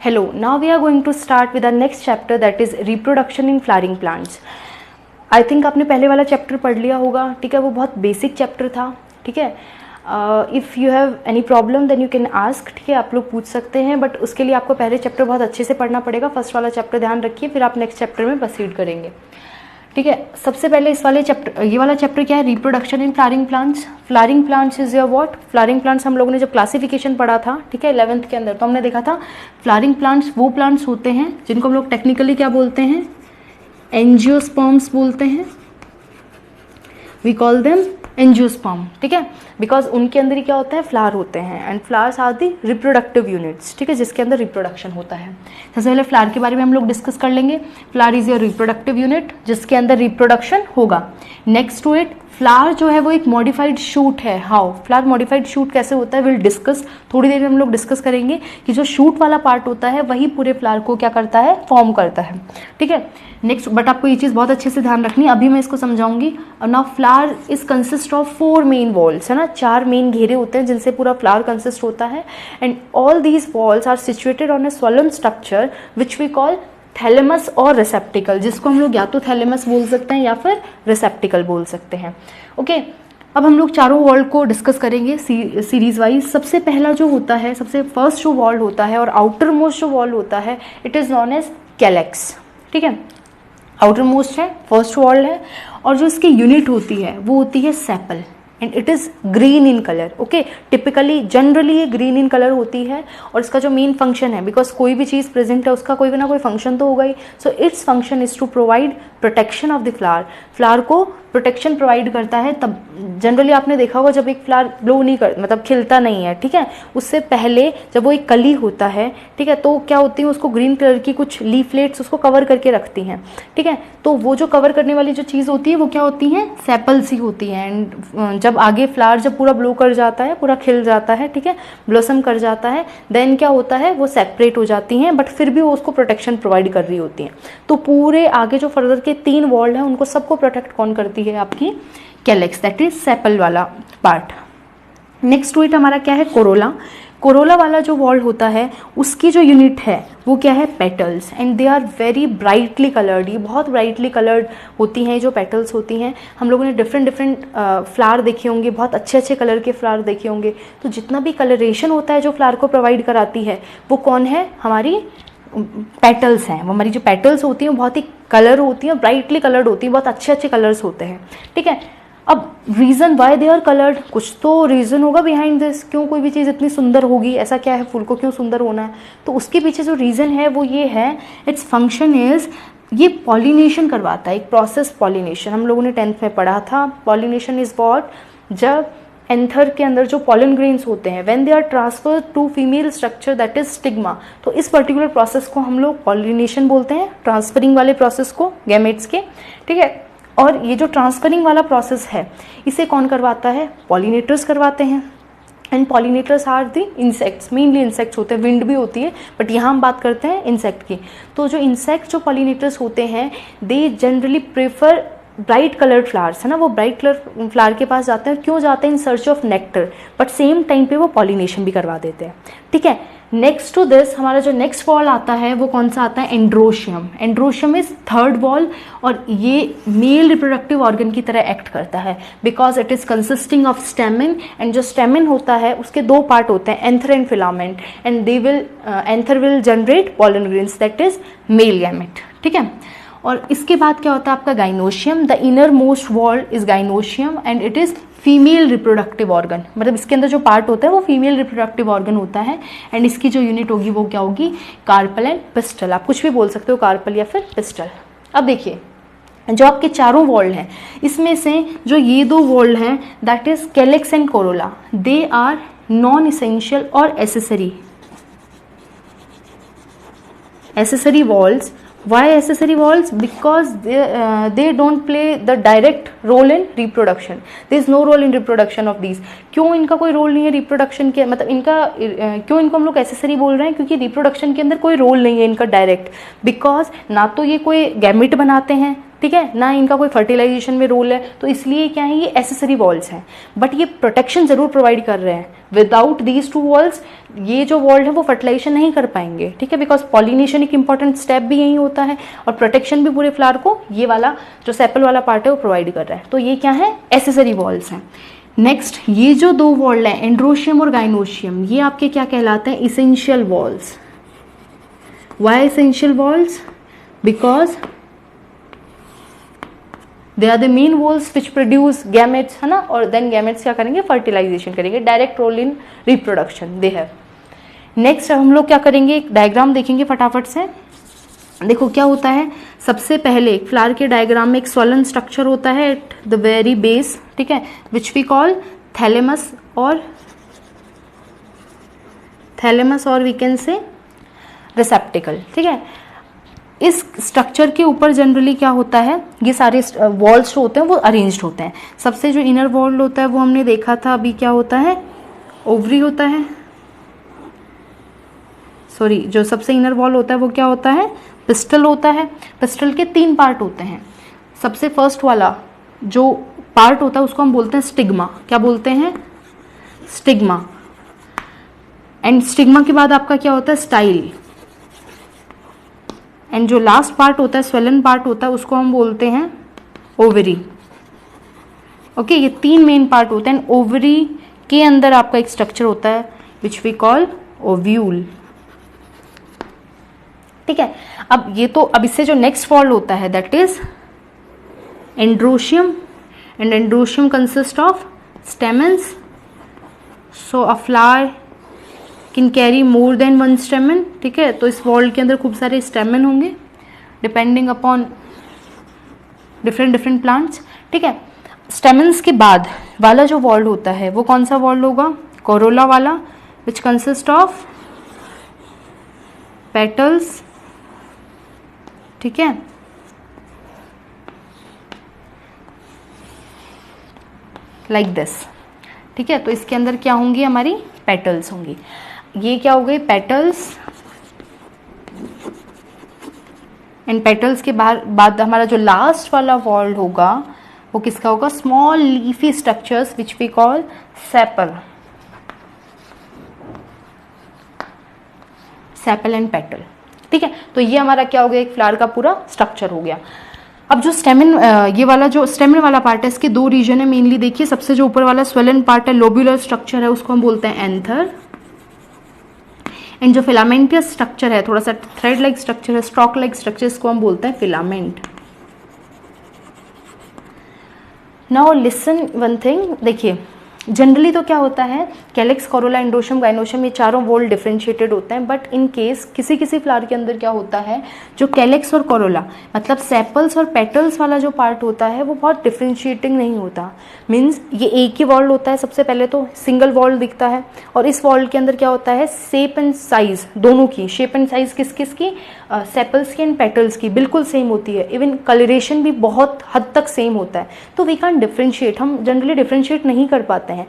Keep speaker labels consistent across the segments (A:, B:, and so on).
A: Hello, now we are going to start with our next chapter, that is reproduction in flowering plants. I think आपने पहले वाला chapter पढ़ लिया होगा, ठीक है, वो बहुत बेसिक चैप्टर था, ठीक है. If you have any problem then you can ask, ठीक है, आप लोग पूछ सकते हैं, बट उसके लिए आपको पहले चैप्टर बहुत अच्छे से पढ़ना पड़ेगा. फर्स्ट वाला चैप्टर ध्यान रखिए, फिर आप नेक्स्ट चैप्टर में प्रोसीड करेंगे, ठीक है. सबसे पहले इस वाले चैप्टर, ये वाला चैप्टर क्या है, reproduction in flowering plants. Flowering plants is your what, flowering plants हम लोगों ने जब क्लासिफिकेशन पढ़ा था, ठीक है, 11th के अंदर, तो हमने देखा था फ्लावरिंग प्लांट्स वो प्लांट्स होते हैं जिनको हम लोग टेक्निकली क्या बोलते हैं, एंजियोस्पर्म्स बोलते हैं. वी कॉल देम एंजियोस्पर्म, ठीक है, बिकॉज उनके अंदर ही क्या होता है, फ्लावर होते हैं, and flowers are the reproductive units, ठीक है, जिसके अंदर रिप्रोडक्शन होता है. सबसे पहले फ्लावर के बारे में हम लोग डिस्कस कर लेंगे. Flower is your reproductive unit जिसके अंदर रिप्रोडक्शन होगा. नेक्स्ट टू इट, फ्लावर जो है वो एक मॉडिफाइड शूट है. हाउ फ्लावर मॉडिफाइड शूट कैसे होता है, विल डिस्कस, थोड़ी देर में हम लोग डिस्कस करेंगे कि जो शूट वाला पार्ट होता है वही पूरे फ्लावर को क्या करता है, फॉर्म करता है, ठीक है. नेक्स्ट, बट आपको ये चीज़ बहुत अच्छे से ध्यान रखनी है, अभी मैं इसको समझाऊंगी. Now flower is consist of 4 main walls, है ना, 4 मेन घेरे होते हैं जिनसे पूरा फ्लावर कंसिस्ट होता है. And all these walls are situated on a swollen structure which we call thalamus और रिसेप्टिकल, जिसको हम लोग या तो थैलेमस बोल सकते हैं या फिर रिसेप्टिकल बोल सकते हैं. ओके, अब हम लोग चारों वॉल को डिस्कस करेंगे सीरीज वाइज. सबसे पहला जो होता है, सबसे फर्स्ट जो वॉल होता है और आउटर मोस्ट जो वॉल होता है, it is known as calyx, ठीक है. आउटर मोस्ट है, फर्स्ट वॉल है, और जो इसकी यूनिट होती है वो होती है sepal, and it is green in colour. Okay, typically generally ये ग्रीन इन कलर होती है, और इसका जो मेन फंक्शन है, बिकॉज कोई भी चीज़ प्रेजेंट है उसका कोई ना कोई फंक्शन तो होगा ही. So its function is to provide protection of the flower. Flower को प्रोटेक्शन प्रोवाइड करता है. तब जनरली आपने देखा होगा जब एक फ्लावर ब्लो नहीं कर, मतलब खिलता नहीं है, ठीक है, उससे पहले जब वो एक कली होता है, ठीक है, तो क्या होती है, उसको ग्रीन कलर की कुछ लीफलेट्स उसको कवर करके रखती हैं, ठीक है. तो वो जो कवर करने वाली जो चीज़ होती है वो क्या होती है, सेपल्स ही होती हैं. एंड जब आगे फ्लावर जब पूरा ब्लो कर जाता है, पूरा खिल जाता है, ठीक है, ब्लॉसम कर जाता है, देन क्या होता है, वो सेपरेट हो जाती हैं, बट फिर भी वो उसको प्रोटेक्शन प्रोवाइड कर रही होती हैं. तो पूरे आगे जो फर्दर के 3 वॉल हैं उनको सबको प्रोटेक्ट कौन करती है, आपकी कैलेक्स, दैट इज सेपल वाला पार्ट. नेक्स्ट टू इट हमारा क्या है, कोरोला. कोरोला वाला जो वॉल होता है उसकी जो यूनिट है वो क्या है, petals, and they are very brightly coloured. ये बहुत ब्राइटली कलर्ड होती हैं जो पेटल्स होती हैं. हम लोगों ने डिफरेंट फ्लावर देखे होंगे, बहुत अच्छे अच्छे कलर के फ्लावर देखे होंगे. तो जितना भी कलरेशन होता है जो फ्लावर को प्रोवाइड कराती है वो कौन है, हमारी पेटल्स हैं. वो हमारी जो पेटल्स होती हैं बहुत ही कलर होती हैं, ब्राइटली कलर्ड होती हैं, बहुत अच्छे अच्छे कलर्स होते हैं, ठीक है. अब reason why they are coloured, कुछ तो रीज़न होगा बिहाइंड दिस, क्यों कोई भी चीज़ इतनी सुंदर होगी, ऐसा क्या है, फूल को क्यों सुंदर होना है. तो उसके पीछे जो रीज़न है वो ये है, इट्स फंक्शन इज़, ये पॉलिनेशन करवाता है, एक प्रोसेस पॉलिनेशन. हम लोगों ने 10th में पढ़ा था. पॉलिनेशन इज़ व्हाट, जब एंथर के अंदर जो पॉलन ग्रेन्स होते हैं, when they are transfer to female structure that is stigma, तो इस पर्टिकुलर प्रोसेस को हम लोग पॉलिनेशन बोलते हैं, ट्रांसफरिंग वाले प्रोसेस को गैमेट्स के, ठीक है. और ये जो ट्रांसफरिंग वाला प्रोसेस है इसे कौन करवाता है, पॉलिनेटर्स करवाते हैं. And pollinators are the insects, mainly insects होते हैं, विंड भी होती है, बट यहाँ हम बात करते हैं इंसेक्ट की. तो जो इंसेक्ट जो पॉलिनेटर्स होते हैं, they generally prefer bright coloured flowers, है ना, वो ब्राइट कलर फ्लावर के पास जाते हैं. क्यों जाते हैं, in search of nectar, but same time पे वो पॉलिनेशन भी करवा देते हैं, ठीक है. नेक्स्ट टू दिस हमारा जो नेक्स्ट वॉल आता है वो कौन सा आता है, androecium. Androecium is third wall, और ये मेल रिप्रोडक्टिव ऑर्गन की तरह एक्ट करता है, because it is consisting of stamen. And जो स्टेमिन होता है उसके 2 पार्ट होते हैं, anther and filament, and they will, anther will generate pollen grains, that is male gamete, ठीक है. और इसके बाद क्या होता है आपका gynoecium. The inner most wall is gynoecium, and it is female reproductive organ, मतलब इसके अंदर जो पार्ट होता है वो फीमेल रिप्रोडक्टिव ऑर्गन होता है. एंड इसकी जो यूनिट होगी वो क्या होगी, कार्पल एंड पिस्टल. आप कुछ भी बोल सकते हो, कार्पल या फिर पिस्टल. अब देखिए जो आपके चारों वॉल हैं इसमें से जो ये 2 वॉल हैं, that is calyx and corolla, they are non essential और accessory walls. Why accessory walls? Because they don't play the direct role in reproduction. There is no role in reproduction of these. क्यों इनका कोई role नहीं है reproduction के, मतलब इनका क्यों इनको हम लोग एसेसरी बोल रहे हैं, क्योंकि रिप्रोडक्शन के अंदर कोई रोल नहीं है इनका डायरेक्ट. बिकॉज ना तो ये कोई गैमेट बनाते हैं, ठीक है ना, इनका कोई फर्टिलाइजेशन में रोल है, तो इसलिए क्या है, ये एसेसरी वॉल्स हैं, बट ये प्रोटेक्शन जरूर प्रोवाइड कर रहे हैं। विदाउट दीज टू वॉल्स ये जो वॉल है वो फर्टिलाइजेशन नहीं कर पाएंगे, ठीक है, बिकॉज पॉलिनेशन एक इंपॉर्टेंट स्टेप भी यही होता है और प्रोटेक्शन भी पूरे फ्लावर को ये वाला जो सेपल वाला पार्ट है वो प्रोवाइड कर रहा है। तो ये क्या है, एसेसरी वॉल्स हैं। नेक्स्ट ये जो दो वॉल हैं एंड्रोशियम और गाइनोशियम, ये आपके क्या कहलाते हैं, essential whorls. Why essential whorls? Because they are the main whorls which produce gametes, है ना, और देन गैमेट्स क्या करेंगे, फर्टिलाइजेशन करेंगे, direct role in reproduction they have. Next हम लोग क्या करेंगे, एक डायग्राम देखेंगे फटाफट से। देखो क्या होता है, सबसे पहले फ्लावर के डायग्राम में एक स्वलन स्ट्रक्चर होता है एट द वेरी बेस, ठीक है, विच वी कॉल थैलेमस और वी कैन से रिसेप्टिकल, ठीक है। इस स्ट्रक्चर के ऊपर जनरली क्या होता है, ये सारे वॉल्स जो होते हैं वो अरेंज्ड होते हैं। सबसे जो इनर वॉल होता है वो हमने देखा था, अभी क्या होता है, ओवरी होता है, सॉरी, जो सबसे इनर वॉल होता है वो क्या होता है, पिस्टल होता है। पिस्टल के 3 पार्ट होते हैं। सबसे फर्स्ट वाला जो पार्ट होता है उसको हम बोलते हैं स्टिग्मा। क्या बोलते हैं, स्टिग्मा। एंड स्टिग्मा के बाद आपका क्या होता है, स्टाइल। एंड जो लास्ट पार्ट होता है, स्वेलन पार्ट होता है, उसको हम बोलते हैं ओवरी। ओके, ये 3 मेन पार्ट होते हैं। ओवरी के अंदर आपका एक स्ट्रक्चर होता है विच वी कॉल ओव्यूल, ठीक है। अब इससे जो नेक्स्ट वॉल होता है that is androecium, and androecium consist of stamens. So a flower can carry more than 1 स्टेमन, ठीक है। तो इस वॉल के अंदर खूब सारे स्टेमन होंगे डिपेंडिंग अपॉन डिफरेंट प्लांट्स, ठीक है। स्टेमन्स के बाद वाला जो वॉल होता है वो कौन सा वॉल होगा, कोरोला वाला, विच कंसिस्ट ऑफ पेटल्स, ठीक है, लाइक दिस, ठीक है। तो इसके अंदर क्या होंगी, हमारी पेटल्स होंगी। ये क्या हो गई, पेटल्स। एंड पेटल्स के बाद हमारा जो लास्ट वाला वॉल होगा वो किसका होगा, small leafy structures which we call sepal and petal, ठीक है। तो ये हमारा क्या हो गया, एक फ्लावर का पूरा स्ट्रक्चर हो गया। अब जो स्टेमिन, ये वाला जो स्टेमिन वाला पार्ट है, इसके 2 रीजन है मेनली। देखिए सबसे जो ऊपर वाला स्वेलन पार्ट है, लोब्यूलर स्ट्रक्चर है, उसको हम बोलते हैं एंथर। एंड जो फिलामेंटियस स्ट्रक्चर है, थोड़ा सा थ्रेड लाइक स्ट्रक्चर है, स्टॉक लाइक स्ट्रक्चर, इसको हम बोलते हैं filament. Now listen one thing, देखिए जनरली तो क्या होता है, कैलिक्स, कोरोला, एंड्रोशियम, गाइनोशियम, ये चारों वॉल डिफरेंशिएटेड होते हैं। बट इन केस किसी फ्लावर के अंदर क्या होता है, जो कैलिक्स और कोरोला मतलब सेपल्स और पेटल्स वाला जो पार्ट होता है वो बहुत डिफरेंशिएटिंग नहीं होता। मीन्स ये एक ही वॉल होता है, सबसे पहले तो सिंगल वॉल दिखता है, और इस वॉल के अंदर क्या होता है, शेप एंड साइज दोनों की, शेप एंड साइज किस की, सेपल्स की एंड पेटल्स की बिल्कुल सेम होती है। इवन कलरेशन भी बहुत हद तक सेम होता है। तो वी कैन डिफरेंशिएट, हम जनरली डिफरेंशिएट नहीं कर पाते हैं,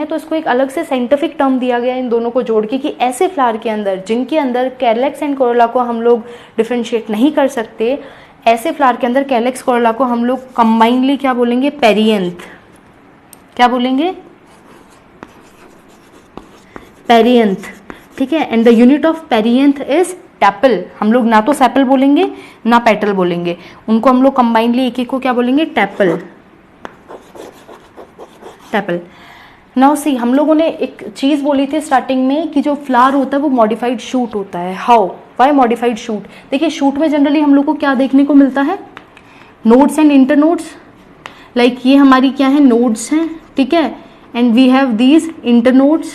A: तो इसको एक अलग से साइंटिफिक टर्म दिया गया है इन दोनों को जोड़ के, कि ऐसे फ्लावर के अंदर जिनके अंदर कैलेक्स एंड कोरोला को हम लोग डिफरेंशिएट नहीं कर सकते, ऐसे फ्लावर के अंदर कैलेक्स कोरोला को हम लोग कंबाइनली क्या बोलेंगे, पेरियंथ। क्या बोलेंगे, पेरियंथ, ठीक है। And the unit of perianth is tepal. हम लोग ना तो सेपल बोलेंगे ना पेटल बोलेंगे, उनको हम लोग कंबाइनली एक को क्या बोलेंगे, टैपल। नाउ सी, हम लोगों ने एक चीज बोली थी स्टार्टिंग में कि जो फ्लावर होता है वो मॉडिफाइड शूट होता है। How, why modified shoot? देखिए शूट में जनरली हम लोग को क्या देखने को मिलता है, नोड्स एंड इंटरनोड्स। लाइक ये हमारी क्या है, नोड्स हैं, ठीक है, and we have these internodes.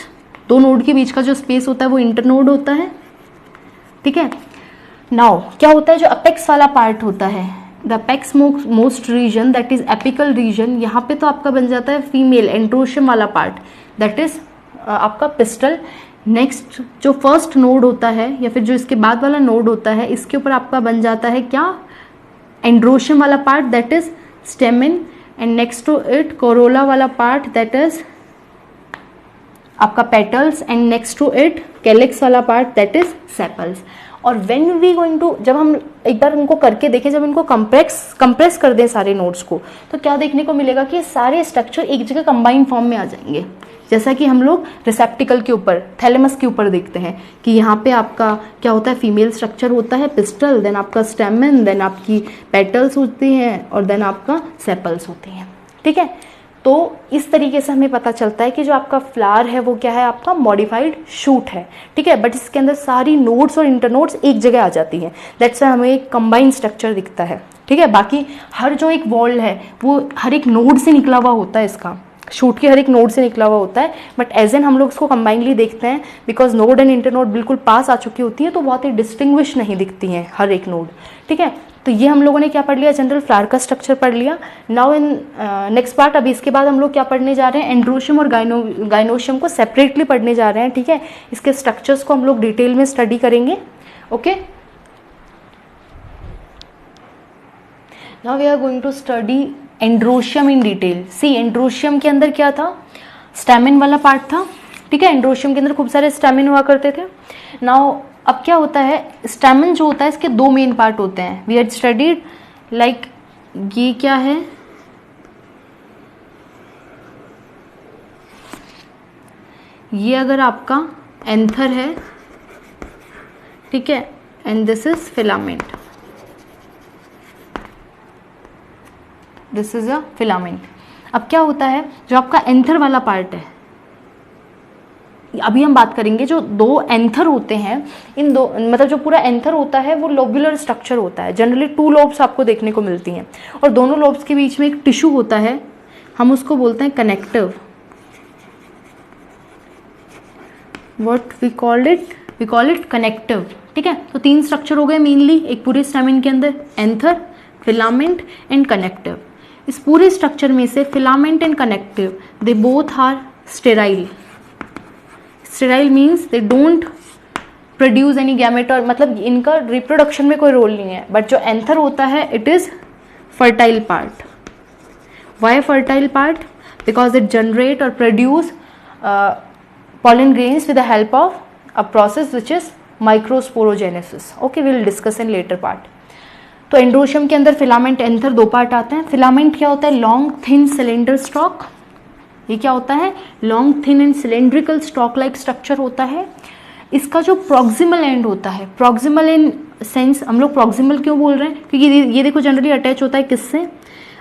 A: 2 node के बीच का जो स्पेस होता है वो इंटरनोड होता है, ठीक है। नाउ क्या होता है, जो अपेक्स वाला पार्ट होता है, the apex most region that is apical region, यहाँ पे तो आपका बन जाता है फीमेल एंड्रोशियम वाला पार्ट, दैट इज आपका पिस्टल। नेक्स्ट जो फर्स्ट नोड होता है या फिर जो इसके बाद वाला नोड होता है, इसके ऊपर आपका बन जाता है क्या, एंड्रोशियम वाला part, that is stamen. And next to it corolla वाला पार्ट, दैट इज आपका petals. And next to it calyx वाला पार्ट, दैट इज सेपल्स। और व्हेन वी गोइंग टू, जब हम एक बार उनको करके देखें, जब इनको कंप्रेस कर दें सारे नोड्स को, तो क्या देखने को मिलेगा कि सारे स्ट्रक्चर एक जगह कंबाइन फॉर्म में आ जाएंगे। जैसा कि हम लोग रिसेप्टिकल के ऊपर, थैलेमस के ऊपर देखते हैं कि यहाँ पे आपका क्या होता है, फीमेल स्ट्रक्चर होता है, पिस्टल, देन आपका स्टेमन, देन आपकी पेटल्स होती हैं और देन आपका सेपल्स होती हैं। ठीक है, तो इस तरीके से हमें पता चलता है कि जो आपका फ्लावर है वो क्या है, आपका मॉडिफाइड शूट है। ठीक है, बट इसके अंदर सारी नोड्स और इंटरनोड्स एक जगह आ जाती हैं, दैट्स व्हाई हमें एक कंबाइंड स्ट्रक्चर दिखता है। ठीक है, बाकी हर जो एक वॉल है वो हर एक नोड से निकला हुआ होता है, इसका शूट के हर एक नोड से निकला हुआ होता है, बट एज एन हम लोग इसको कंबाइनली देखते हैं बिकॉज नोड एंड इंटरनोड बिल्कुल पास आ चुकी होती है, तो बहुत ही डिस्टिंग्विश नहीं दिखती हैं हर एक नोड। ठीक है, तो ये हम लोगों ने क्या पढ़ लिया, जनरल फ्लावर का स्ट्रक्चर पढ़ लिया। नाउ इन नेक्स्ट पार्ट, अभी इसके बाद हम लोग क्या पढ़ने जा रहे हैं, एंड्रोशियम और गाइनोशियम को सेपरेटली पढ़ने जा रहे हैं। ठीक है, इसके स्ट्रक्चर्स को हम लोग डिटेल में स्टडी करेंगे। Okay, now we are going to study androecium in detail. See, androecium के अंदर क्या था, स्टैमिन वाला पार्ट था। ठीक है, एंड्रोशियम के अंदर खूब सारे स्टैमिन हुआ करते थे। नाउ अब क्या होता है, स्टैमिन जो होता है इसके दो मेन पार्ट होते हैं, वी हैड स्टडीड, लाइक ये क्या है, ये अगर आपका एंथर है, ठीक है, and this is filament, this is a filament. अब क्या होता है, जो आपका एंथर वाला पार्ट है, अभी हम बात करेंगे जो दो एंथर होते हैं, इन दो मतलब जो पूरा एंथर होता है वो लोब्यूलर स्ट्रक्चर होता है। जनरली 2 लोब्स आपको देखने को मिलती हैं और दोनों लोब्स के बीच में एक टिश्यू होता है, हम उसको बोलते हैं connective. What we call it connective. ठीक है, तो 3 स्ट्रक्चर हो गए मेनली एक पूरे स्टैमिन के अंदर, एंथर, फिलामेंट एंड कनेक्टिव। इस पूरे स्ट्रक्चर में से filament and connective, they both are sterile. Sterile means they don't produce any gamete, और मतलब इनका रिप्रोडक्शन में कोई रोल नहीं है। बट जो एंथर होता है it is fertile part. Why fertile part? Because it generate और produce pollen grains with the help of a process which is microsporogenesis. Okay, we will discuss in later part. तो androecium के अंदर filament, anther 2 part आते हैं। Filament क्या होता है, long thin cylinder stock. ये क्या होता है, long thin and cylindrical stock like structure होता है। इसका जो प्रॉक्सिमल एंड होता है, प्रॉक्सिमल इन सेंस, हम लोग प्रॉक्सिमल क्यों बोल रहे हैं, क्योंकि ये देखो जनरली अटैच होता है किससे,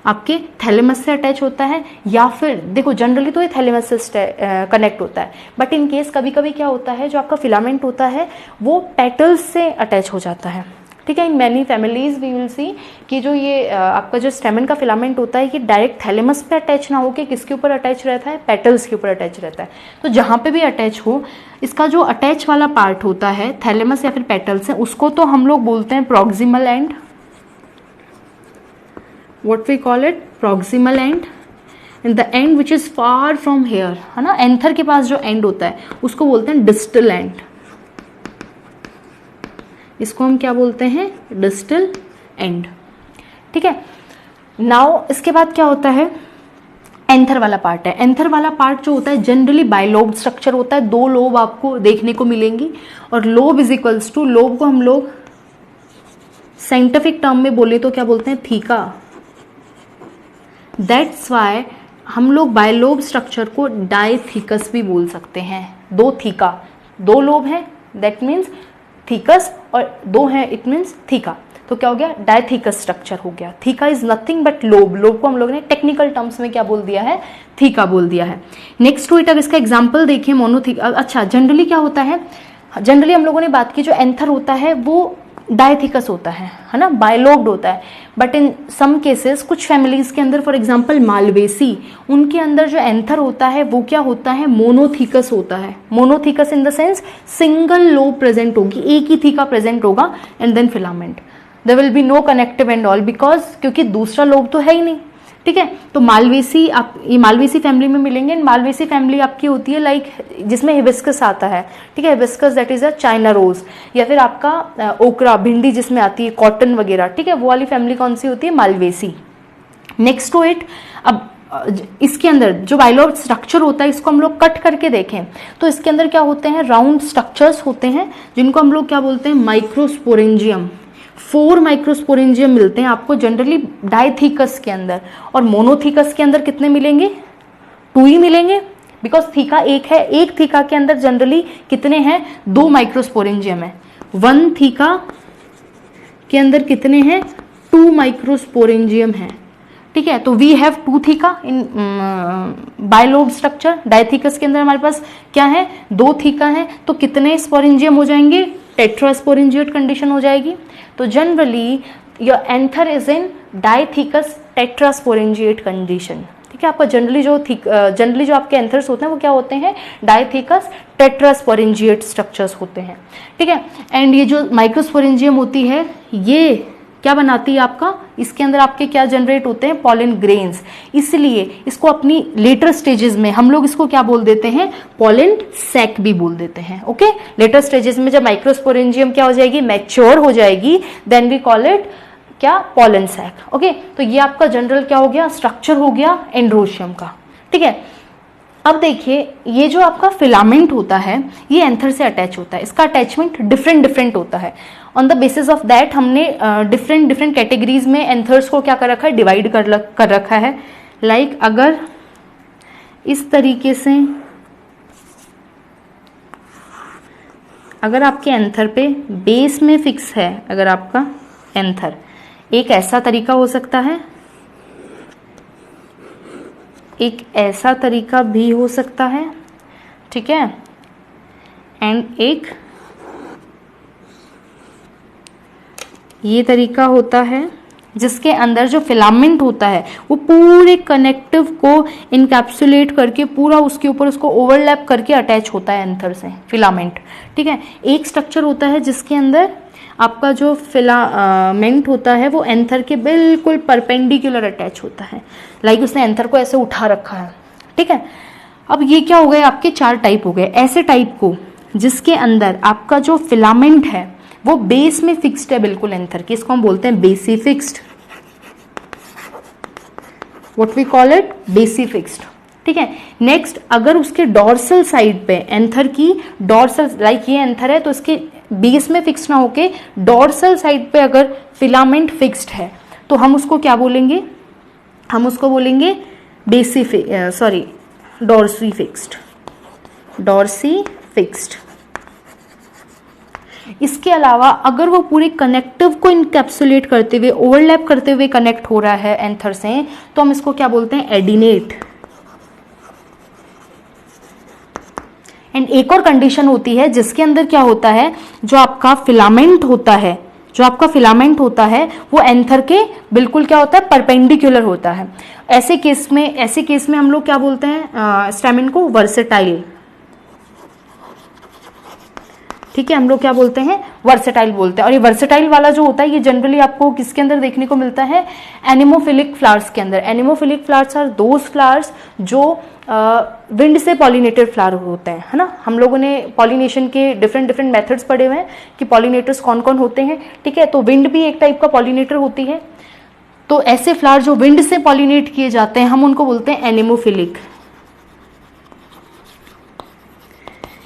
A: आपके थैलेमस से अटैच होता है, या फिर देखो जनरली तो ये थैलेमस से कनेक्ट होता है, बट इन केस कभी कभी क्या होता है, जो आपका फिलामेंट होता है वो पेटल्स से अटैच हो जाता है। ठीक है, in many families we will see कि जो ये आपका जो स्टेमन का फिलामेंट होता है, ये डायरेक्ट थैलेमस पे अटैच ना होकर किसके ऊपर अटैच रहता है, पेटल्स के ऊपर अटैच रहता है। तो जहाँ पे भी अटैच हो, इसका जो अटैच वाला पार्ट होता है थैलेमस या फिर पेटल्स से, उसको तो हम लोग बोलते हैं proximal and. What we call it, proximal end, and the end which is far from here, है ना, एंथर के पास जो एंड होता है उसको बोलते हैं डिस्टल एंड। इसको हम क्या बोलते हैं, डिस्टल एंड। ठीक है, नाउ इसके बाद क्या होता है, एंथर वाला पार्ट है। एंथर वाला पार्ट जो होता है जनरली बाइलोब स्ट्रक्चर होता है, 2 लोब आपको देखने को मिलेंगी, और lobe is equals to, lobe को हम लोग साइंटिफिक टर्म में बोले तो क्या बोलते हैं, थीका। दैट्स वाई हम लोग बायलोब स्ट्रक्चर को डाइथीकस भी बोल सकते हैं। 2 थीका, 2 लोब है दैट मीन्स थीकस, और 2 है इट मीन्स थीका। तो क्या हो गया, डाइथीकस स्ट्रक्चर हो गया। Theca is nothing but lobe. Lobe को हम लोग ने टेक्निकल टर्म्स में क्या बोल दिया है, थीका बोल दिया है। नेक्स्ट टू इट, अब इसका एग्जाम्पल देखिए, मोनोथीका। अच्छा, जनरली क्या होता है, जनरली हम लोगों ने बात की जो एंथर होता है वो डाइथीकस होता है ना, बायलोब्ड होता है। बट इन सम केसेस कुछ फैमिलीज के अंदर, फॉर एग्जांपल मालवेसी, उनके अंदर जो एंथर होता है वो क्या होता है, मोनोथीकस होता है। Monothecous in the sense single lobe present होगी, एक ही थीका प्रेजेंट होगा, and then filament, there will be no connective and all, because क्योंकि दूसरा लोब तो है ही नहीं। ठीक है, तो मालवेसी, आप ये मालवेसी फैमिली में मिलेंगे। मालवेसी फैमिली आपकी होती है लाइक जिसमें हिबिस्कस आता है। ठीक है, hibiscus that is a China rose, या फिर आपका ओकरा, भिंडी जिसमें आती है, कॉटन वगैरह। ठीक है, वो वाली फैमिली कौन सी होती है, मालवेसी। नेक्स्ट टू इट, अब इसके अंदर जो बाइलोब स्ट्रक्चर होता है इसको हम लोग कट करके देखें तो इसके अंदर क्या होते हैं, राउंड स्ट्रक्चर्स होते हैं जिनको हम लोग क्या बोलते हैं, माइक्रोस्पोरेंजियम। 4 माइक्रोस्पोरेंजियम मिलते हैं आपको जनरली डाइथीकस के अंदर, और मोनोथीकस के अंदर कितने मिलेंगे, 2 ही मिलेंगे, बिकॉज थीका एक है। एक थीका के अंदर जनरली कितने हैं, 2 माइक्रोस्पोरेंजियम है। 1 थीका के अंदर कितने हैं, 2 माइक्रोस्पोरेंजियम है। ठीक है, तो we have 2 theca in bilobe structure. Dithecous के अंदर हमारे पास क्या है, 2 थीका है, तो कितने स्पोरेंजियम हो जाएंगे, टेट्रास्पोरेंजिएट कंडीशन हो जाएगी। तो generally your anther is in dithecous tetrasporangiate condition. ठीक है, आपका जनरली जो आपके एंथर्स होते हैं वो क्या होते हैं, डाइथीकस टेट्रास्पोरेंजिएट स्ट्रक्चर्स होते हैं। ठीक है, एंड ये जो माइक्रोस्पोरेंजियम होती है ये क्या बनाती है आपका, इसके अंदर आपके क्या जनरेट होते हैं, पॉलन ग्रेन्स। इसलिए इसको अपनी लेटर स्टेजेस में हम लोग इसको क्या बोल देते हैं, पॉलन सैक भी बोल देते हैं। ओके, लेटर स्टेजेस में जब माइक्रोस्पोरेंजियम क्या हो जाएगी, मैच्योर हो जाएगी, देन वी कॉल इट क्या, पॉलन सैक। ओके, तो ये आपका जनरल क्या हो गया, स्ट्रक्चर हो गया एंड्रोशियम का। ठीक है, अब देखिए ये जो आपका फिलामेंट होता है ये एंथर से अटैच होता है, इसका अटैचमेंट डिफरेंट होता है। On the basis of that हमने डिफरेंट कैटेगरीज में एंथर्स को क्या कर रखा है, डिवाइड कर रखा है। लाइक अगर इस तरीके से अगर आपके एंथर पे बेस में फिक्स है, अगर आपका एंथर, एक ऐसा तरीका हो सकता है, एक ऐसा तरीका भी हो सकता है। ठीक है, एंड एक ये तरीका होता है जिसके अंदर जो फिलामेंट होता है वो पूरे कनेक्टिव को इनकैप्सुलेट करके पूरा उसके ऊपर उसको ओवरलैप करके अटैच होता है एंथर से फिलामेंट। ठीक है, एक स्ट्रक्चर होता है जिसके अंदर आपका जो फिलामेंट होता है वो एंथर के बिल्कुल परपेंडिकुलर अटैच होता है, लाइक उसने एंथर को ऐसे उठा रखा है। ठीक है, अब ये क्या हो गए, आपके 4 टाइप हो गए। ऐसे टाइप को जिसके अंदर आपका जो फिलामेंट है वो बेस में फिक्स्ड है बिल्कुल एंथर के, इसको हम बोलते हैं basifixed. What we call it, basifixed. ठीक है, नेक्स्ट अगर उसके डॉर्सल साइड पे एंथर की डॉर्सल, लाइक ये एंथर है तो इसके बेस में फिक्स ना होके डॉर्सल साइड पे अगर फिलामेंट फिक्स्ड है तो हम उसको क्या बोलेंगे, हम उसको बोलेंगे डॉर्सी फिक्स्ड, डॉर्सी फिक्स्ड। इसके अलावा अगर वो पूरे कनेक्टिव को इनकैप्सुलेट करते हुए ओवरलैप करते हुए कनेक्ट हो रहा है एंथर से तो हम इसको क्या बोलते हैं, एडिनेट। एंड एक और कंडीशन होती है जिसके अंदर क्या होता है, जो आपका फिलामेंट होता है वो एंथर के बिल्कुल क्या होता है, परपेंडिकुलर होता है। ऐसे केस में हम लोग क्या बोलते हैं, स्टैमिन को वर्सेटाइल। ठीक है, हम लोग क्या बोलते हैं, वर्सेटाइल बोलते हैं। और ये वर्सेटाइल वाला जो होता है ये जनरली आपको किसके अंदर देखने को मिलता है, एनिमोफिलिक फ्लावर्स के अंदर। एनिमोफिलिक फ्लावर्स आर दोज फ्लावर्स जो विंड से पॉलिनेटेड फ्लावर होते हैं, है ना। हम लोगों ने पॉलिनेशन के डिफरेंट मेथड्स पढ़े हुए हैं कि पॉलिनेटर्स कौन कौन होते हैं। ठीक है, तो विंड भी एक टाइप का पॉलिनेटर होती है। तो ऐसे फ्लावर जो विंड से पॉलिनेट किए जाते हैं हम उनको बोलते हैं एनिमोफिलिक।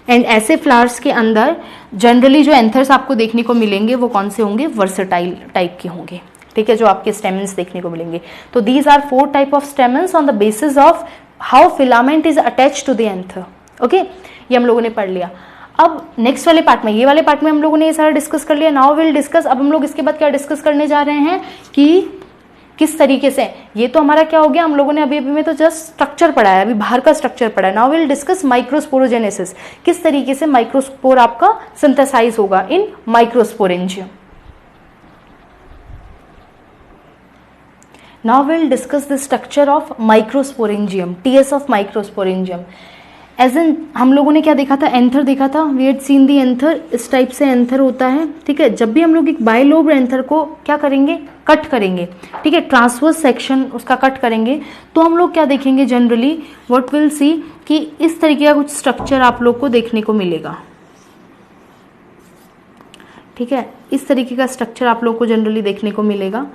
A: एंड ऐसे फ्लावर्स के अंदर जनरली जो एंथर्स आपको देखने को मिलेंगे वो कौन से होंगे, वर्सेटाइल टाइप के होंगे। ठीक है, जो आपके स्टेमन्स देखने को मिलेंगे। तो these are 4 type of stamens on the basis of how filament is attached to the anther. Okay, ये हम लोगों ने पढ़ लिया। अब नेक्स्ट वाले पार्ट में, ये वाले पार्ट में हम लोगों ने ये सारा डिस्कस कर लिया। नाउ विल डिस्कस, अब हम लोग इसके बाद क्या डिस्कस करने जा रहे हैं कि किस तरीके से, ये तो हमारा क्या हो गया, हम लोगों ने अभी में तो जस्ट स्ट्रक्चर पढ़ा है, अभी बाहर का स्ट्रक्चर पढ़ा है। नाउ विल डिस्कस माइक्रोस्पोरोजेनेसिस, किस तरीके से माइक्रोस्पोर आपका सिंथेसाइज होगा in microsporangium. Now will discuss the structure of microsporangium, TS of microsporangium. As in हम लोगों ने क्या देखा था, एंथर देखा था, we had seen the anther, इस टाइप से एंथर होता है। ठीक है, जब भी हम लोग एक बाइलोब एंथर को क्या करेंगे, कट करेंगे, ठीक है, ट्रांसवर्स सेक्शन उसका कट करेंगे, तो हम लोग क्या देखेंगे, जनरली व्हाट विल सी कि इस तरीके का कुछ स्ट्रक्चर आप लोग को देखने को मिलेगा। ठीक है, इस तरीके का स्ट्रक्चर आप लोग को जनरली देखने को मिलेगा।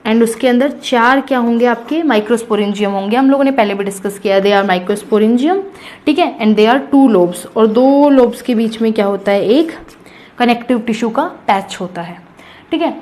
A: एंड उसके अंदर 4 क्या होंगे आपके माइक्रोस्पोरेंजियम होंगे, हम लोगों ने पहले भी डिस्कस किया, दे आर माइक्रोस्पोरेंजियम, ठीक है, एंड दे आर 2 लोब्स, और 2 लोब्स के बीच में क्या होता है, एक कनेक्टिव टिश्यू का पैच होता है, ठीक है।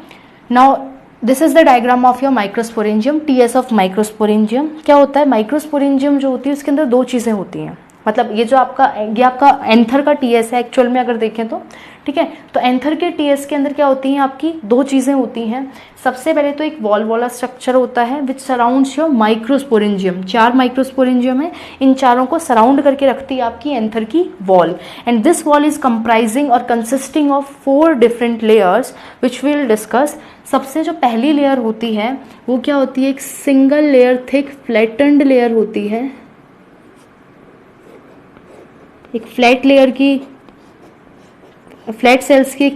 A: Now this is the diagram of your microsporangium, TS of microsporangium. क्या होता है, माइक्रोस्पोरेंजियम जो होती है उसके अंदर 2 चीज़ें होती हैं, मतलब ये आपका एंथर का टीएस है एक्चुअल में अगर देखें तो, ठीक है। तो एंथर के टीएस के अंदर क्या होती हैं आपकी 2 चीज़ें होती हैं। सबसे पहले तो एक वॉल वाला स्ट्रक्चर होता है विच सराउंड्स योर माइक्रोस्पोरेंजियम, 4 माइक्रोस्पोरेंजियम है, इन चारों को सराउंड करके रखती है आपकी एंथर की wall, and this wall is comprising और consisting of 4 different layers which will discuss. सबसे जो पहली लेयर होती है वो क्या होती है, एक single layer thick flattened layer होती है, एक फ्लैट लेयर की, फ्लैट सेल्स की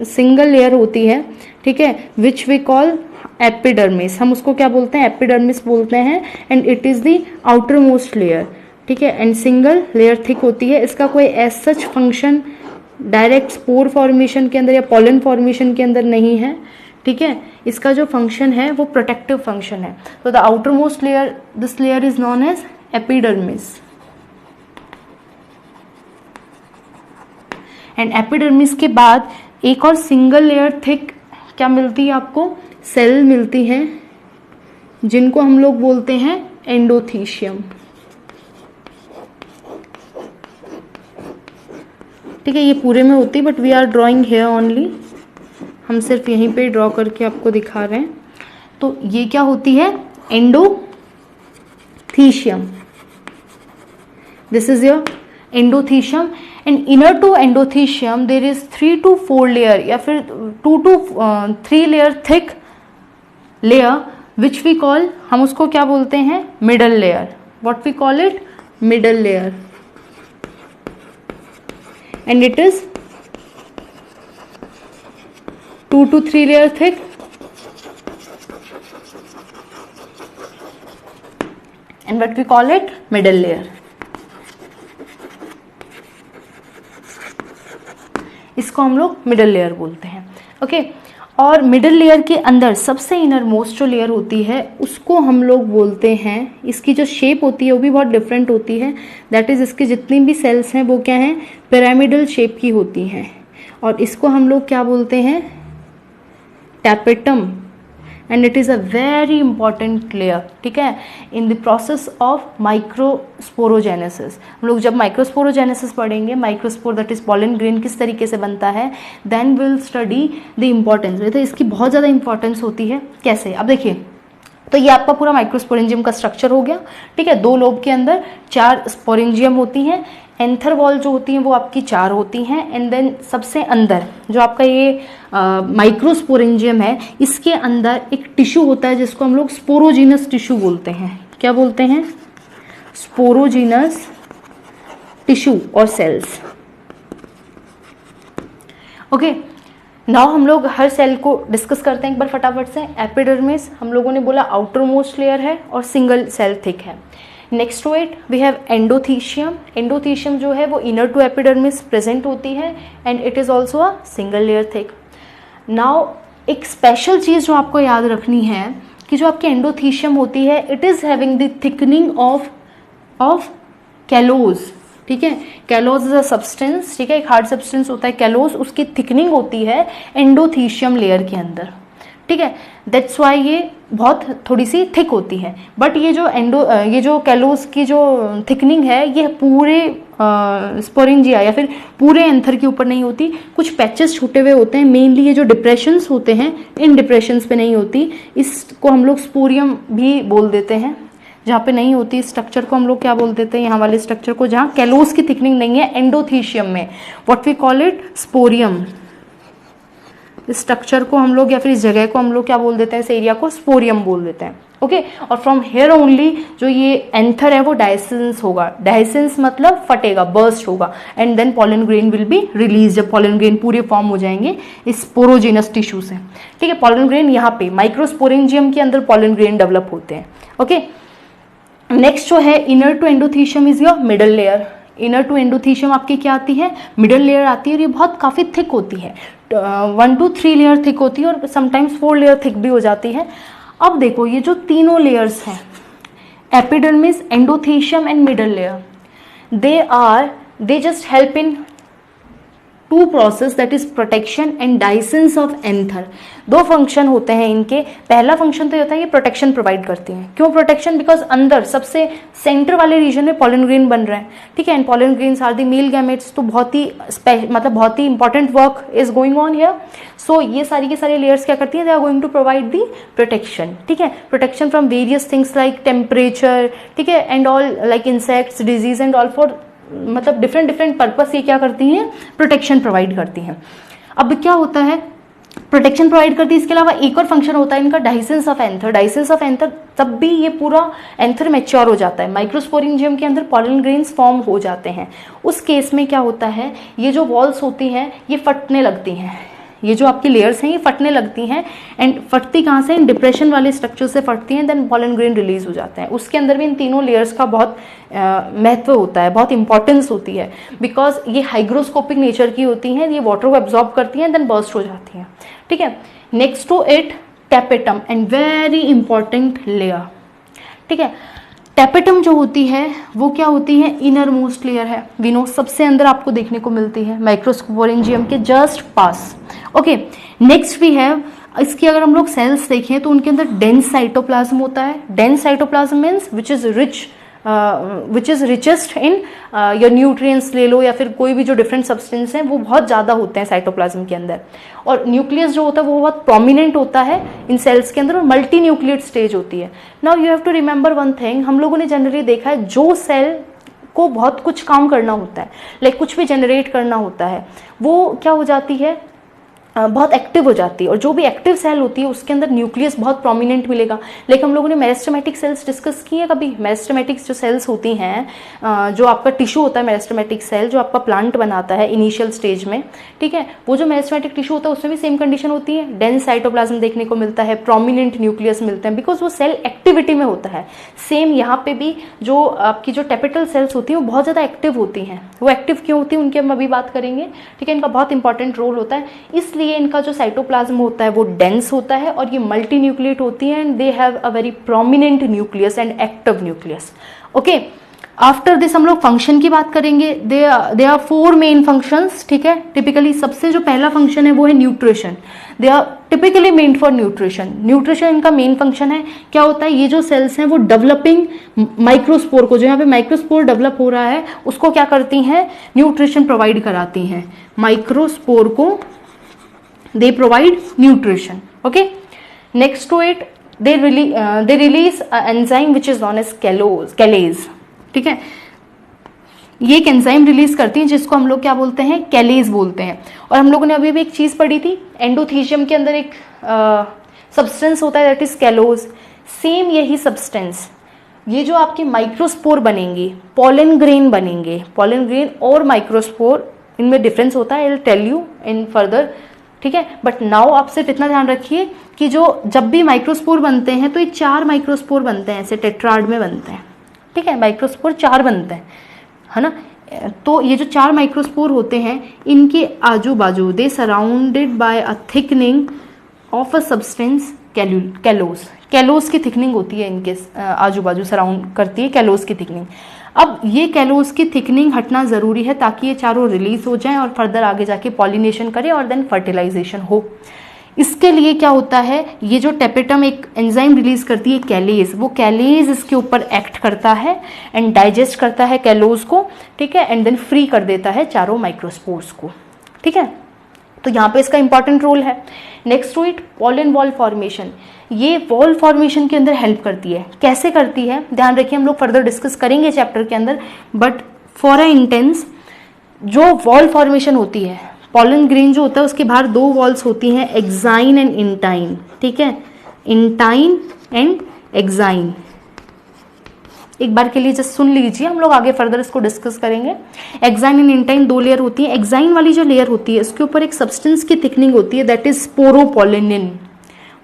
A: सिंगल लेयर होती है, ठीक है, विच वी कॉल एपिडर्मिस, हम उसको क्या बोलते हैं, एपिडर्मिस बोलते हैं, and it is the outermost layer, ठीक है, एंड सिंगल लेयर थिक होती है। इसका कोई as such function direct spore formation के अंदर या पॉलन फॉर्मेशन के अंदर नहीं है, ठीक है। इसका जो फंक्शन है वो प्रोटेक्टिव फंक्शन है। तो the outermost layer, this layer is known as epidermis, and epidermis के बाद एक और सिंगल लेयर थिक क्या मिलती है आपको, सेल मिलती है, जिनको हम लोग बोलते हैं एंडोथीशियम, ठीक है। ये पूरे में होती है but we are drawing here only, हम सिर्फ यहीं पे ड्रॉ करके आपको दिखा रहे हैं। तो ये क्या होती है, endothecium, this is your endothecium, and inner to endothecium there is 3 to 4 layer या फिर 2 to 3 layer thick layer which we call, हम उसको क्या बोलते हैं, middle layer, what we call it, middle layer, and it is 2 to 3 layer thick, and what we call it, middle layer. इसको हम लोग मिडल लेयर बोलते हैं, ओके। और मिडल लेयर के अंदर सबसे इनर मोस्ट जो लेयर होती है उसको हम लोग बोलते हैं, इसकी जो शेप होती है वो भी बहुत डिफरेंट होती है, दैट इज इसकी जितनी भी सेल्स हैं वो क्या हैं, पिरामिडल शेप की होती हैं, और इसको हम लोग क्या बोलते हैं, tapetum, and it is a very important layer, ठीक है, in the process of microsporogenesis. हम लोग जब माइक्रोस्पोरोजेनेसिस पढ़ेंगे, microspore that is pollen grain किस तरीके से बनता है, then will study the importance, तो इसकी बहुत ज़्यादा इंपॉर्टेंस होती है। कैसे, अब देखिए, तो ये आपका पूरा माइक्रोस्पोरेंजियम का स्ट्रक्चर हो गया, ठीक है। 2 लोब के अंदर 4 स्पोरेंजियम होती हैं, एंथर वॉल जो होती हैं वो आपकी 4 होती हैं, एंड देन सबसे अंदर जो आपका ये माइक्रोस्पोरेंजियम है, इसके अंदर एक टिश्यू होता है जिसको हम लोग स्पोरोजीनस टिश्यू बोलते हैं। क्या बोलते हैं, स्पोरोजीनस टिश्यू और सेल्स, ओके। नाउ हम लोग हर सेल को डिस्कस करते हैं एक बार फटाफट से। एपिडर्मिस हम लोगों ने बोला आउटर मोस्ट लेयर है और सिंगल सेल थिक है। Next to it we have endothecium. Endothecium जो है वो इनर टू एपिडर्मिस प्रेजेंट होती है, and it is also a single layer thick. Now एक स्पेशल चीज़ जो आपको याद रखनी है कि जो आपकी एंडोथीशियम होती है, it is having the thickening of callose, ठीक है। कैलोज इज अ सब्सटेंस, ठीक है, एक हार्ड सब्सटेंस होता है कैलोज, उसकी थिकनिंग होती है एंडोथीशियम लेयर के अंदर, ठीक है। दैट्स वाई ये बहुत थोड़ी सी थिक होती है। बट ये जो कैलोज की जो थिकनिंग है ये पूरे स्पोरेंजिया या फिर पूरे एंथर के ऊपर नहीं होती, कुछ पैचेस छूटे हुए होते हैं। मेनली ये जो डिप्रेशंस होते हैं, इन डिप्रेशंस पे नहीं होती, इसको हम लोग स्पोरियम भी बोल देते हैं। जहाँ पे नहीं होती स्ट्रक्चर को हम लोग क्या बोल देते हैं, यहाँ वाले स्ट्रक्चर को जहाँ कैलोज की थिकनिंग नहीं है एंडोथीशियम में, व्हाट वी कॉल इट, स्पोरियम। इस स्ट्रक्चर को हम लोग या फिर इस जगह को हम लोग क्या बोल देते हैं, इस एरिया को स्पोरियम बोल देते हैं, ओके। और फ्रॉम हेयर ओनली जो ये एंथर है वो डायसेंस होगा। डायसेंस मतलब फटेगा, बर्स्ट होगा, and then pollen grain will be release. जब पॉलन ग्रेन पूरे फॉर्म हो जाएंगे इस स्पोरोजेनस टिश्यू से, ठीक है। पॉलन ग्रेन यहाँ पे माइक्रोस्पोरेंजियम के अंदर पॉलन ग्रेन डेवलप होते हैं, ओके। नेक्स्ट जो है inner to endothecium is your middle layer. Inner to endothecium आपकी क्या आती है, मिडल लेयर आती है, और ये बहुत काफ़ी थिक होती है, 1 to 3 लेयर थिक होती है, और समटाइम्स 4 लेयर थिक भी हो जाती है। अब देखो ये जो तीनों लेयर्स हैं, epidermis, endothecium and middle layer, they just help in to process that is protection and dehiscence of anther. दो फंक्शन होते हैं इनके। पहला फंक्शन तो ये होता है ये प्रोटेक्शन प्रोवाइड करती हैं। क्यों प्रोटेक्शन? बिकॉज अंदर सबसे सेंटर वाले रीजन में पॉलन ग्रेन बन रहे हैं, ठीक है, and pollen grains are the male gametes, तो बहुत ही important work is going on here. So ये सारी के सारे लेयर्स क्या करती हैं? They are going to provide the protection, ठीक है, protection from various things like temperature, ठीक है, and all like insects, disease and all, for मतलब डिफरेंट पर्पस ये क्या करती हैं? प्रोटेक्शन प्रोवाइड करती हैं। अब क्या होता है? प्रोटेक्शन प्रोवाइड करती है। इसके अलावा एक और फंक्शन होता है इनका, डाइसेंस ऑफ एंथर। डाइसेंस ऑफ एंथर तब भी ये पूरा एंथर मैच्योर हो जाता है, माइक्रोस्पोरेंजियम के अंदर पॉलन ग्रेन्स फॉर्म हो जाते हैं। उस केस में क्या होता है? ये जो वॉल्स होती हैं ये फटने लगती हैं, ये जो आपकी लेयर्स हैं ये फटने लगती हैं। एंड फटती कहाँ से? इन डिप्रेशन वाले स्ट्रक्चर से फटती हैं, देन पॉलन ग्रेन रिलीज हो जाते हैं। उसके अंदर भी इन तीनों लेयर्स का बहुत महत्व होता है, बहुत इंपॉर्टेंस होती है, बिकॉज ये हाइग्रोस्कोपिक नेचर की होती हैं, ये वाटर को एब्जॉर्ब करती हैं, देन बर्स्ट हो जाती हैं, ठीक है। Next to it tapetum, and very important layer, ठीक है। टैपेटम जो होती है वो क्या होती है? इनर मोस्ट लेयर है, वी नो, सबसे अंदर आपको देखने को मिलती है माइक्रोस्पोरेंजियम के जस्ट पास। ओके, नेक्स्ट वी हैव, इसकी अगर हम लोग सेल्स देखें तो उनके अंदर डेंस साइटोप्लाज्म होता है। Dense cytoplasm means which is richest in your nutrients ले लो, या फिर कोई भी जो डिफरेंट सब्सटेंस हैं वो बहुत ज़्यादा होते हैं साइटोप्लाज्म के अंदर। और न्यूक्लियस जो होता है वो बहुत प्रोमिनेंट होता है इन सेल्स के अंदर, और मल्टी न्यूक्लियेट स्टेज होती है। Now you have to remember one thing, हम लोगों ने जनरली देखा है जो सेल को बहुत कुछ काम करना होता है, लाइक कुछ भी जनरेट करना होता है, वो क्या हो जाती है? बहुत एक्टिव हो जाती है। और जो भी एक्टिव सेल होती है उसके अंदर न्यूक्लियस बहुत प्रोमिनेंट मिलेगा। लेकिन हम लोगों ने मेरिस्टेमेटिक सेल्स डिस्कस की है कभी? मेरिस्टेमेटिक्स जो सेल्स होती हैं, जो आपका टिश्यू होता है मेरिस्टेमेटिक सेल, जो आपका प्लांट बनाता है इनिशियल स्टेज में, ठीक है, वो जो मेरिस्टेमेटिक टिश्यू होता है उसमें भी सेम कंडीशन होती है, डेंस साइटोप्लाज्म देखने को मिलता है, प्रोमिनेंट न्यूक्लियस मिलते हैं, बिकॉज वो सेल एक्टिविटी में होता है। सेम यहाँ पे भी जो आपकी जो टेपिटल सेल्स होती हैं वो बहुत ज़्यादा एक्टिव होती हैं। वो एक्टिव क्यों होती है उनकी हम अभी बात करेंगे, ठीक है, इनका बहुत इंपॉर्टेंट रोल होता है। इसलिए इनका जो साइटोप्लाज्म होता है वो डेंस होता है और ये मल्टी न्यूक्लिएट होती है, and they have a very prominent nucleus and active nucleus. Okay, after this हम लोग फंक्शन की बात करेंगे। दे आर 4 मेन फंक्शंस, ठीक है। टिपिकली सबसे जो पहला फंक्शन है वो है nutrition. They are typically made for nutrition. Nutrition इनका मेन फंक्शन है। क्या होता है? ये जो सेल्स हैं वो डेवलपिंग माइक्रोस्पोर को, जो यहाँ पे माइक्रोस्पोर डेवलप हो रहा है उसको क्या करती हैं? न्यूट्रिशन प्रोवाइड कराती हैं। माइक्रोस्पोर को they provide nutrition. Okay, next to it they release an enzyme which is known as callase, ठीक है। ये एक एंजाइम रिलीज करती है जिसको हम लोग क्या बोलते हैं? कैलेज बोलते हैं। और हम लोगों ने अभी भी एक चीज पढ़ी थी, एंडोथीशियम के अंदर एक सब्सटेंस होता है दैट इज कैलोज। सेम यही सब्सटेंस, ये जो आपके माइक्रोस्पोर बनेंगे, पॉलन ग्रेन बनेंगे, पॉलन ग्रेन और माइक्रोस्पोर इनमें डिफरेंस होता है, I will tell you in further, ठीक है। बट नाउ आप सिर्फ इतना ध्यान रखिए कि जो जब भी माइक्रोस्पोर बनते हैं तो ये 4 माइक्रोस्पोर बनते हैं, ऐसे टेट्राड में बनते हैं, ठीक है। माइक्रोस्पोर 4 बनते हैं, है ना। तो ये जो 4 माइक्रोस्पोर होते हैं इनके आजू बाजू दे surrounded by a thickening of a substance callus. Callus की थिकनिंग होती है इनके आजू बाजू, सराउंड करती है कैलोस की थिकनिंग। अब ये कैलोस की थिकनिंग हटना ज़रूरी है ताकि ये चारों रिलीज हो जाएं और फर्दर आगे जाके पॉलिनेशन करें और देन फर्टिलाइजेशन हो। इसके लिए क्या होता है? ये जो टेपेटम एक एंजाइम रिलीज करती है कैलेज, वो कैलेज इसके ऊपर एक्ट करता है एंड डाइजेस्ट करता है कैलोस को, ठीक है, एंड देन फ्री कर देता है चारों माइक्रोस्पोर्स को, ठीक है। तो यहाँ पे इसका इंपॉर्टेंट रोल है। Next to it pollen wall formation. ये वॉल फॉर्मेशन के अंदर हेल्प करती है। कैसे करती है ध्यान रखिए, हम लोग फर्दर डिस्कस करेंगे चैप्टर के अंदर, बट फॉर अ इंटेंस जो वॉल फॉर्मेशन होती है, पॉलन ग्रेन जो होता है उसके बाहर 2 वॉल्स होती हैं, एक्साइन एंड इंटाइन, ठीक है, इंटाइन एंड एक्साइन। एक बार के लिए जस्ट सुन लीजिए, हम लोग आगे फर्दर इसको डिस्कस करेंगे। एक्साइन एंड इंटाइन 2 लेयर होती है। एक्साइन वाली जो लेयर होती है उसके ऊपर एक सब्सटेंस की थिकनिंग होती है that is sporopollenin.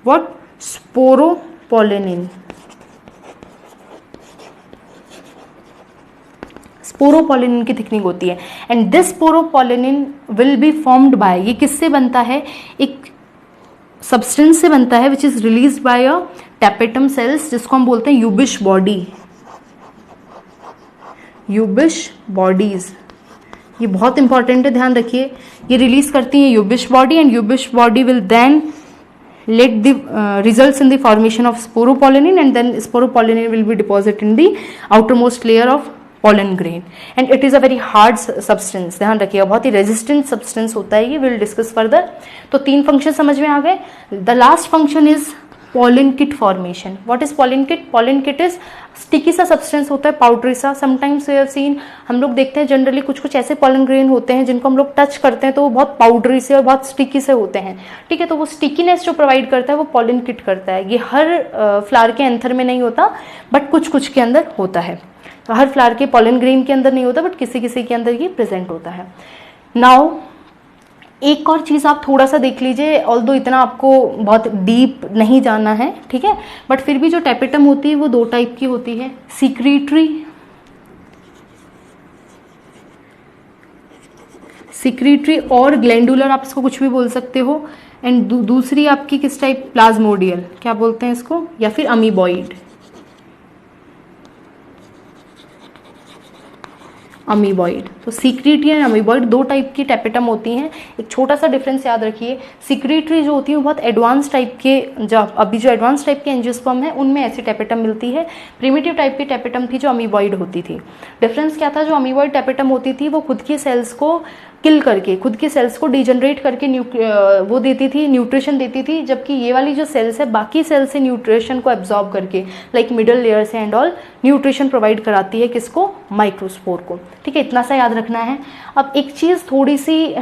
A: What? Sporopollenin. Sporopollenin की थिकनिंग होती है and this sporopollenin will be formed by, ये किससे बनता है? एक सब्सटेंस से बनता है which is released by a tapetum cells, जिसको हम बोलते हैं यूबिश बॉडी, यूबिश बॉडीज, ये बहुत इंपॉर्टेंट है, ध्यान रखिए। ये रिलीज करती है Ubisch body and Ubisch body will then let the results in the formation of sporopollenin and then sporopollenin will be deposited in the outermost layer of pollen grain and it is a very hard substance, ध्यान रखिएगा, बहुत ही resistant substance होता है ये, we'll discuss further। तो 3 function समझ में आ गए। The last function is pollen kit formation। What is pollen kit? Pollen kit is sticky सा सब्सटेंस होता है, पाउडरी सा। समटाइम्स वी हैव सीन, हम लोग देखते हैं जनरली कुछ कुछ ऐसे पॉलन ग्रेन होते हैं जिनको हम लोग टच करते हैं तो वो बहुत पाउडरी से और बहुत स्टिकी से होते हैं, ठीक है। तो वो स्टिकीनेस जो प्रोवाइड करता है वो पॉलन किट करता है। ये हर फ्लावर के एंथर में नहीं होता बट कुछ कुछ के अंदर होता है। तो हर फ्लावर के पॉलन ग्रेन के अंदर नहीं होता बट किसी किसी के अंदर ये प्रेजेंट होता है। नाउ एक और चीज़ आप थोड़ा सा देख लीजिए, ऑल्दो इतना आपको बहुत डीप नहीं जाना है, ठीक है, बट फिर भी जो टैपेटम होती है वो 2 टाइप की होती है, सिक्रीटरी और ग्लैंडुलर, आप इसको कुछ भी बोल सकते हो। एंड दूसरी आपकी किस टाइप, प्लाज्मोडियल, क्या बोलते हैं इसको, या फिर अमीबॉइड, अमीबॉइड। तो सीक्रेटरी एंड अमीबॉइड 2 टाइप की टैपेटम होती हैं। एक छोटा सा डिफरेंस याद रखिए, सीक्रेटरी जो होती है वो बहुत एडवांस टाइप के, अभी जो एडवांस टाइप के एंजियोस्पर्म है उनमें ऐसी टैपेटम मिलती है। प्रिमिटिव टाइप की टैपेटम थी जो अमीबॉइड होती थी। डिफरेंस क्या था, जो अमीबॉइड टैपेटम होती थी वो खुद के सेल्स को किल करके, खुद के सेल्स को डिजनरेट करके वो देती थी, न्यूट्रिशन देती थी, जबकि ये वाली जो सेल्स है बाकी सेल्स से न्यूट्रिशन को एब्जॉर्ब करके, लाइक मिडल लेयर से एंड ऑल, न्यूट्रिशन प्रोवाइड कराती है किसको, माइक्रोस्पोर को, ठीक है। इतना सा याद रखना है। अब एक चीज़ थोड़ी सी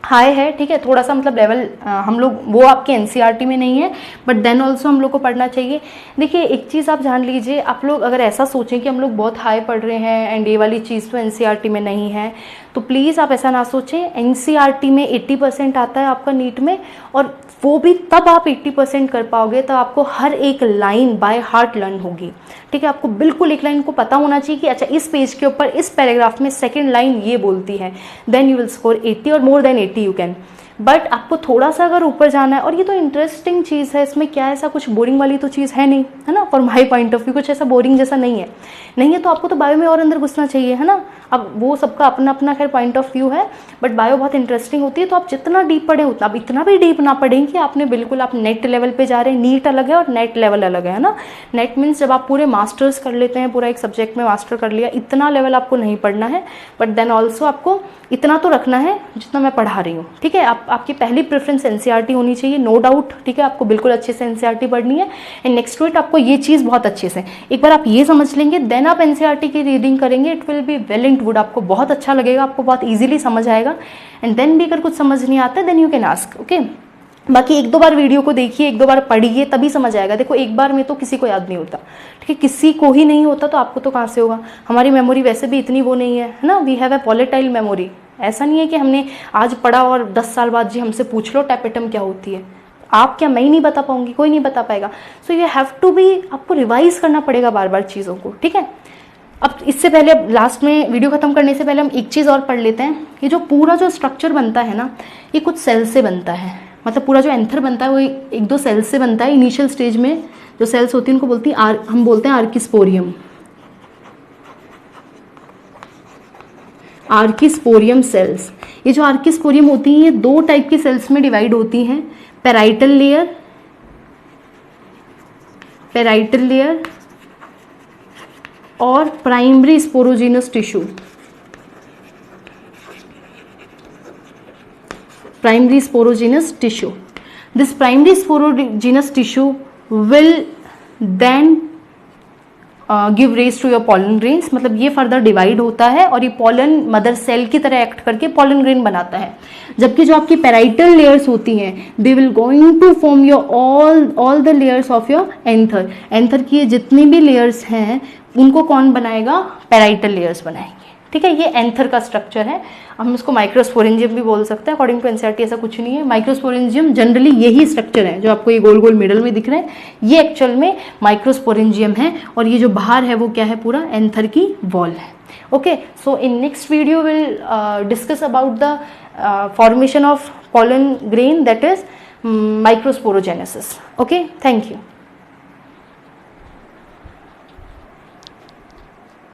A: हाई है, ठीक है, थोड़ा सा मतलब लेवल हम लोग, वो आपके एनसीईआरटी में नहीं है बट देन ऑल्सो हम लोग को पढ़ना चाहिए। देखिए एक चीज़ आप जान लीजिए, आप लोग अगर ऐसा सोचें कि हम लोग बहुत हाई पढ़ रहे हैं एंड ये वाली चीज़ तो एनसीईआरटी में नहीं है, तो प्लीज़ आप ऐसा ना सोचें। एनसीईआरटी में 80% आता है आपका नीट में, और वो भी तब आप 80% कर पाओगे तब आपको हर एक लाइन बाय हार्ट लर्न होगी, ठीक है। आपको बिल्कुल एक लाइन को पता होना चाहिए कि अच्छा इस पेज के ऊपर इस पैराग्राफ में सेकंड लाइन ये बोलती है, देन यू विल स्कोर 80 और more than 80 you can. But आपको थोड़ा सा अगर ऊपर जाना है, और ये तो इंटरेस्टिंग चीज़ है, इसमें क्या ऐसा कुछ बोरिंग वाली तो चीज़ है नहीं, है ना, for my point of view कुछ ऐसा बोरिंग जैसा नहीं है तो आपको तो बायो में और अंदर घुसना चाहिए, है ना। अब वो सबका अपना अपना खैर पॉइंट ऑफ व्यू है, बट बायो बहुत इंटरेस्टिंग होती है। तो आप जितना डीप पढ़ें उतना, अब इतना भी डीप ना पढ़ें कि आपने बिल्कुल, आप नेट लेवल पे जा रहे हैं। नीट अलग है और नेट लेवल अलग है ना। नेट मीन्स जब आप पूरे मास्टर्स कर लेते हैं, पूरा एक सब्जेक्ट में मास्टर कर लिया, इतना लेवल आपको नहीं पढ़ना है, बट देन ऑल्सो आपको इतना तो रखना है जितना मैं पढ़ा रही हूँ, ठीक है। आपकी पहली प्रेफरेंस एनसीईआरटी होनी चाहिए, नो डाउट, ठीक है। आपको बिल्कुल अच्छे से एनसीईआरटी पढ़नी है एंड नेक्स्ट टू इट आपको ये चीज़ बहुत अच्छे से, एक बार आप ये समझ लेंगे देन आप एनसीईआरटी की रीडिंग करेंगे, it will be well and good, आपको बहुत अच्छा लगेगा, आपको बहुत ईजिली समझ आएगा। एंड देन भी अगर कुछ समझ नहीं आता then you can ask, okay. बाकी 1-2 बार वीडियो को देखिए, 1-2 बार पढ़िए, तभी समझ आएगा। देखो एक बार में तो किसी को याद नहीं होता, ठीक है, किसी को ही नहीं होता तो आपको तो कहाँ से होगा। हमारी मेमोरी वैसे भी इतनी वो नहीं है ना, we have a volatile memory. ऐसा नहीं है कि हमने आज पढ़ा और 10 साल बाद जी हमसे पूछ लो टैपेटम क्या होती है, आप क्या, मैं ही नहीं बता पाऊंगी, कोई नहीं बता पाएगा। So you have to be, आपको रिवाइज करना पड़ेगा बार बार चीज़ों को, ठीक है। अब इससे पहले, अब लास्ट में वीडियो खत्म करने से पहले हम एक चीज़ और पढ़ लेते हैं कि जो पूरा जो स्ट्रक्चर बनता है ना, ये कुछ सेल से बनता है। मतलब पूरा जो एंथर बनता है वो 1-2 सेल से बनता है। इनिशियल स्टेज में जो सेल्स होती हैं उनको बोलती हैं हम बोलते हैं आर्किस्पोरियम, आर्किस्पोरियम सेल्स। ये जो आर्किस्पोरियम होती हैं ये 2 टाइप की सेल्स में डिवाइड होती हैं, पेराइटल लेयर और primary sporogenous tissue. Primary sporogenous tissue. This primary sporogenous tissue will then give rise to your pollen grains. मतलब ये फर्दर डिवाइड होता है और ये पॉलन मदर सेल की तरह एक्ट करके पॉलन ग्रेन बनाता है। जबकि जो आपकी पेराइटल लेयर्स होती हैं they will going to form your all the layers of your anther. Anther की जितनी भी लेयर्स हैं उनको कौन बनाएगा, पेराइटल लेयर्स बनाएंगे, ठीक है। ये एंथर का स्ट्रक्चर है। हम इसको माइक्रोस्पोरेंजियम भी बोल सकते हैं। अकॉर्डिंग टू एनसीईआरटी ऐसा कुछ नहीं है। माइक्रोस्पोरेंजियम जनरली यही स्ट्रक्चर है जो आपको ये गोल गोल मिडल में दिख रहे हैं, ये एक्चुअल में माइक्रोस्पोरेंजियम है और ये जो बाहर है वो क्या है, पूरा एंथर की वॉल है। Okay, so in next video will discuss about the formation of pollen grain, that is microsporogenesis. Okay, thank you.